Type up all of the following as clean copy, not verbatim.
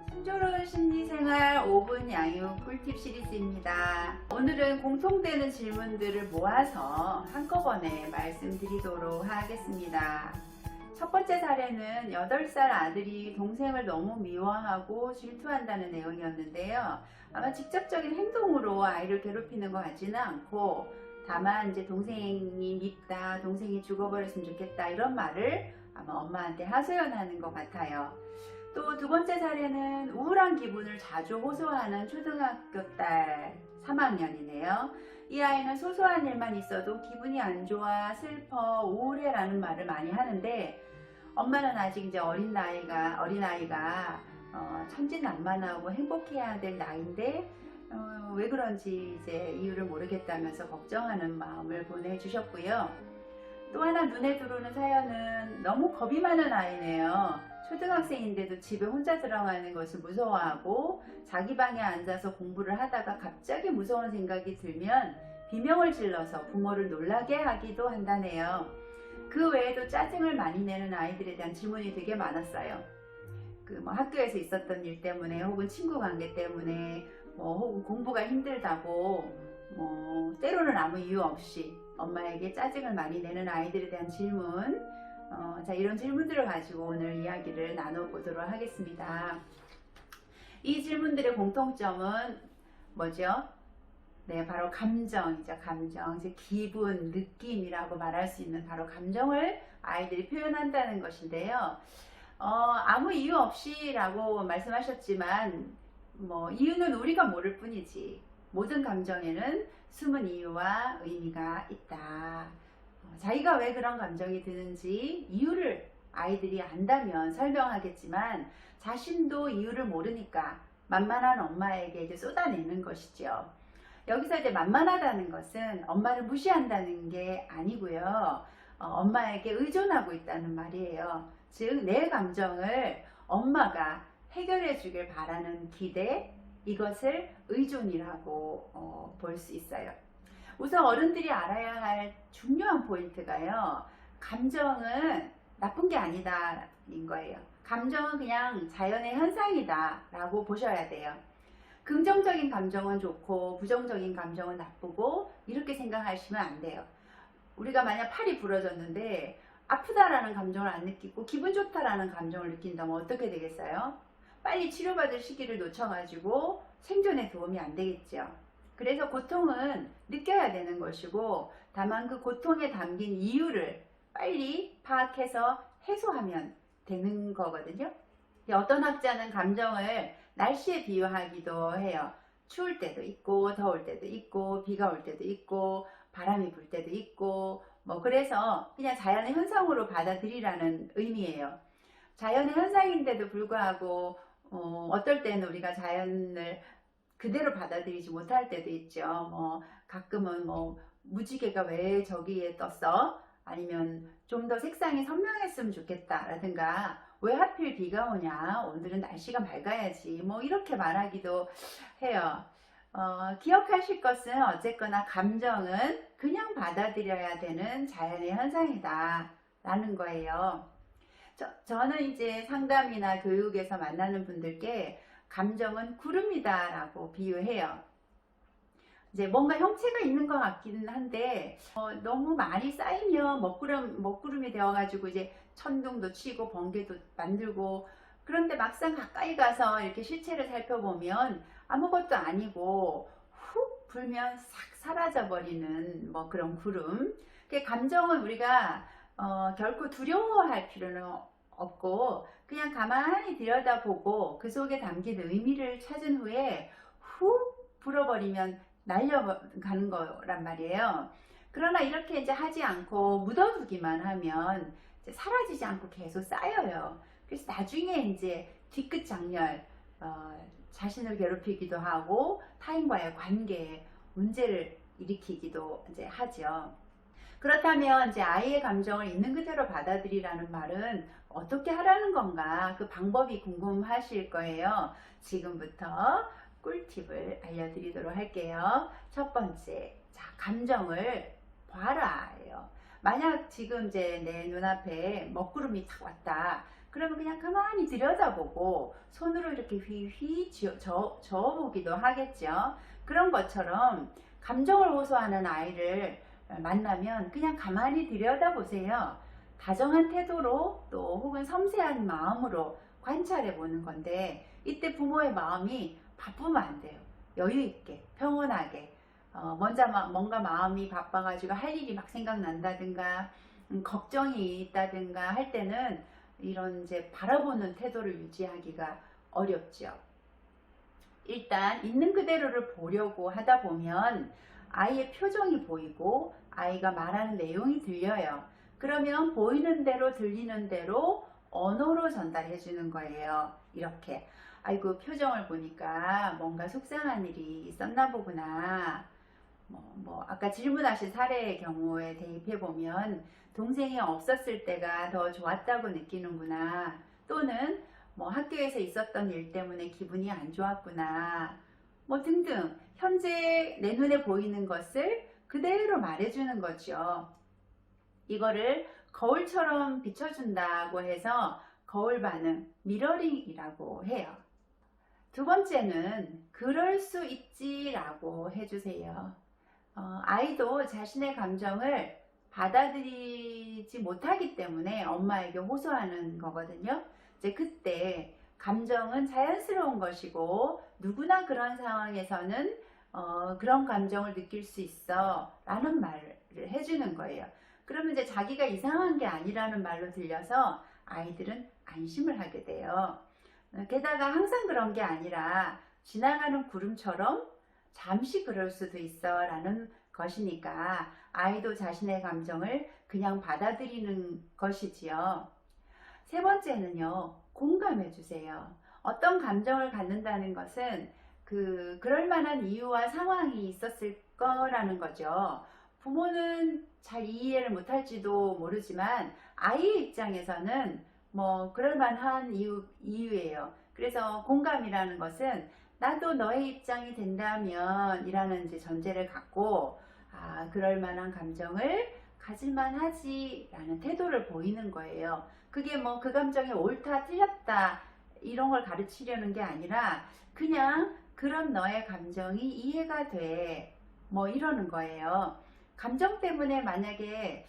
순조로운 심리생활 5분 양육 꿀팁 시리즈입니다. 오늘은 공통되는 질문들을 모아서 한꺼번에 말씀드리도록 하겠습니다. 첫 번째 사례는 8살 아들이 동생을 너무 미워하고 질투한다는 내용이었는데요. 아마 직접적인 행동으로 아이를 괴롭히는 것 같지는 않고, 다만 이제 동생이 밉다, 동생이 죽어버렸으면 좋겠다, 이런 말을 아마 엄마한테 하소연하는 것 같아요. 또 두 번째 사례는 우울한 기분을 자주 호소하는 초등학교 딸 3학년이네요. 이 아이는 소소한 일만 있어도 기분이 안 좋아, 슬퍼, 우울해 라는 말을 많이 하는데, 엄마는 아직 이제 어린아이가 천진난만하고 행복해야 될 나이인데 왜 그런지 이제 이유를 모르겠다면서 걱정하는 마음을 보내주셨고요. 또 하나 눈에 들어오는 사연은 너무 겁이 많은 아이네요. 초등학생인데도 집에 혼자 들어가는 것을 무서워하고, 자기 방에 앉아서 공부를 하다가 갑자기 무서운 생각이 들면 비명을 질러서 부모를 놀라게 하기도 한다네요. 그 외에도 짜증을 많이 내는 아이들에 대한 질문이 되게 많았어요. 학교에서 있었던 일 때문에, 혹은 친구 관계 때문에, 혹은 공부가 힘들다고, 때로는 아무 이유 없이 엄마에게 짜증을 많이 내는 아이들에 대한 질문. 자, 이런 질문들을 가지고 오늘 이야기를 나눠보도록 하겠습니다. 이 질문들의 공통점은 뭐죠? 네, 바로 감정이죠. 감정, 이제 기분, 느낌이라고 말할 수 있는 바로 감정을 아이들이 표현한다는 것인데요. 아무 이유 없이라고 말씀하셨지만, 이유는 우리가 모를 뿐이지 모든 감정에는 숨은 이유와 의미가 있다. 자기가 왜 그런 감정이 드는지 이유를 아이들이 안다면 설명하겠지만, 자신도 이유를 모르니까 만만한 엄마에게 이제 쏟아내는 것이죠. 여기서 이제 만만하다는 것은 엄마를 무시한다는 게 아니고요. 엄마에게 의존하고 있다는 말이에요. 즉, 내 감정을 엄마가 해결해 주길 바라는 기대, 이것을 의존이라고 볼 수 있어요. 우선 어른들이 알아야 할 중요한 포인트가요, 감정은 나쁜 게 아니다 인 거예요. 감정은 그냥 자연의 현상이다 라고 보셔야 돼요. 긍정적인 감정은 좋고 부정적인 감정은 나쁘고, 이렇게 생각하시면 안 돼요. 우리가 만약 팔이 부러졌는데 아프다라는 감정을 안 느끼고 기분 좋다라는 감정을 느낀다면 어떻게 되겠어요? 빨리 치료받을 시기를 놓쳐가지고 생존에 도움이 안 되겠죠. 그래서 고통은 느껴야 되는 것이고, 다만 그 고통에 담긴 이유를 빨리 파악해서 해소하면 되는 거거든요. 어떤 학자는 감정을 날씨에 비유하기도 해요. 추울 때도 있고, 더울 때도 있고, 비가 올 때도 있고, 바람이 불 때도 있고, 그래서 그냥 자연의 현상으로 받아들이라는 의미예요. 자연의 현상인데도 불구하고 어떨 때는 우리가 자연을 그대로 받아들이지 못할 때도 있죠. 가끔은 무지개가 왜 저기에 떴어? 아니면 좀 더 색상이 선명했으면 좋겠다 라든가, 왜 하필 비가 오냐, 오늘은 날씨가 맑아야지, 이렇게 말하기도 해요. 기억하실 것은 어쨌거나 감정은 그냥 받아들여야 되는 자연의 현상이다 라는 거예요. 저는 이제 상담이나 교육에서 만나는 분들께 감정은 구름이다 라고 비유해요. 이제 뭔가 형체가 있는 것 같기는 한데, 너무 많이 쌓이면 먹구름이 되어가지고 이제 천둥도 치고 번개도 만들고, 그런데 막상 가까이 가서 이렇게 실체를 살펴보면 아무것도 아니고 훅 불면 싹 사라져 버리는 그런 구름. 감정은 우리가 결코 두려워할 필요는 없고, 그냥 가만히 들여다보고 그 속에 담긴 의미를 찾은 후에 훅 불어버리면 날려가는 거란 말이에요. 그러나 이렇게 이제 하지 않고 묻어두기만 하면 이제 사라지지 않고 계속 쌓여요. 그래서 나중에 이제 뒤끝 장렬, 자신을 괴롭히기도 하고 타인과의 관계에 문제를 일으키기도 이제 하죠. 그렇다면 이제 아이의 감정을 있는 그대로 받아들이라는 말은 어떻게 하라는 건가, 그 방법이 궁금하실 거예요. 지금부터 꿀팁을 알려드리도록 할게요. 첫 번째, 자, 감정을 봐라 예요. 만약 지금 이제 내 눈앞에 먹구름이 탁 왔다. 그러면 그냥 가만히 들여다보고 손으로 이렇게 휘휘 저어보기도 하겠죠. 그런 것처럼 감정을 호소하는 아이를 만나면 그냥 가만히 들여다보세요. 다정한 태도로 또 혹은 섬세한 마음으로 관찰해 보는 건데, 이때 부모의 마음이 바쁘면 안 돼요. 여유 있게 평온하게 먼저 뭔가 마음이 바빠가지고 할 일이 막 생각난다든가 걱정이 있다든가 할 때는 이런 이제 바라보는 태도를 유지하기가 어렵죠. 일단 있는 그대로를 보려고 하다 보면 아이의 표정이 보이고 아이가 말하는 내용이 들려요. 그러면 보이는 대로 들리는 대로 언어로 전달해 주는 거예요. 이렇게 아이고 표정을 보니까 뭔가 속상한 일이 있었나 보구나. 아까 질문하신 사례의 경우에 대입해 보면 동생이 없었을 때가 더 좋았다고 느끼는구나. 또는 학교에서 있었던 일 때문에 기분이 안 좋았구나. 등등 현재 내 눈에 보이는 것을 그대로 말해주는 거죠. 이거를 거울처럼 비춰준다고 해서 거울 반응, 미러링이라고 해요. 두 번째는 그럴 수 있지라고 해주세요. 아이도 자신의 감정을 받아들이지 못하기 때문에 엄마에게 호소하는 거거든요. 이제 그때 감정은 자연스러운 것이고 누구나 그런 상황에서는 그런 감정을 느낄 수 있어 라는 말을 해주는 거예요. 그러면 이제 자기가 이상한 게 아니라는 말로 들려서 아이들은 안심을 하게 돼요. 게다가 항상 그런 게 아니라 지나가는 구름처럼 잠시 그럴 수도 있어 라는 것이니까 아이도 자신의 감정을 그냥 받아들이는 것이지요. 세 번째는요, 공감해 주세요. 어떤 감정을 갖는다는 것은 그럴 만한 이유와 상황이 있었을 거라는 거죠. 부모는 잘 이해를 못할지도 모르지만 아이의 입장에서는 그럴 만한 이유예요. 그래서 공감이라는 것은 나도 너의 입장이 된다면 이라는 이제 전제를 갖고 그럴 만한 감정을 가질만 하지 라는 태도를 보이는 거예요. 그게 그 감정이 옳다 틀렸다 이런 걸 가르치려는 게 아니라 그냥 그런 너의 감정이 이해가 돼 이러는 거예요. 감정 때문에 만약에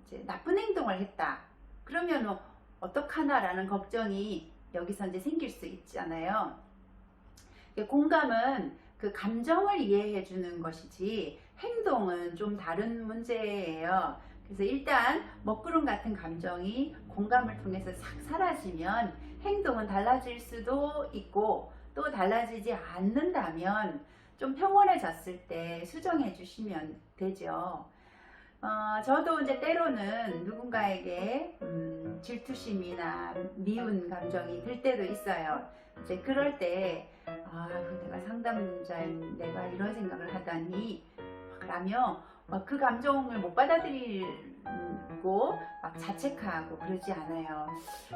이제 나쁜 행동을 했다 그러면 어떡하나라는 걱정이 여기서 이제 생길 수 있잖아요. 공감은 그 감정을 이해해 주는 것이지 행동은 좀 다른 문제예요. 그래서 일단 먹구름 같은 감정이 공감을 통해서 싹 사라지면 행동은 달라질 수도 있고, 또 달라지지 않는다면 좀 평온해졌을 때 수정해 주시면 되죠. 저도 이제 때로는 누군가에게 질투심이나 미운 감정이 들 때도 있어요. 이제 그럴 때 내가 상담자인 내가 이런 생각을 하다니 라며 그 감정을 못 받아들이고 막 자책하고 그러지 않아요.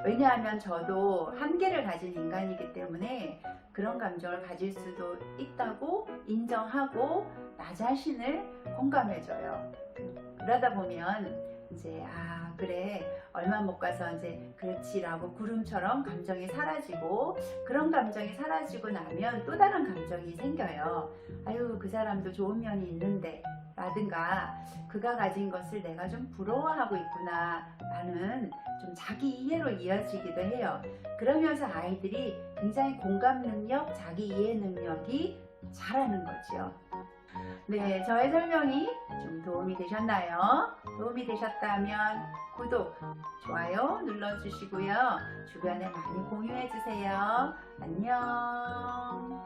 왜냐하면 저도 한계를 가진 인간이기 때문에 그런 감정을 가질 수도 있다고 인정하고 나 자신을 공감해줘요. 그러다 보면 이제 그래 얼마 못 가서 이제 그렇지라고 구름처럼 감정이 사라지고, 그런 감정이 사라지고 나면 또 다른 감정이 생겨요. 아유 그 사람도 좋은 면이 있는데 라든가 그가 가진 것을 내가 좀 부러워하고 있구나 라는 좀 자기 이해로 이어지기도 해요. 그러면서 아이들이 굉장히 공감 능력, 자기 이해 능력이 자라는 거죠. 네, 저의 설명이 좀 도움이 되셨나요? 도움이 되셨다면 구독, 좋아요 눌러주시고요. 주변에 많이 공유해주세요. 안녕.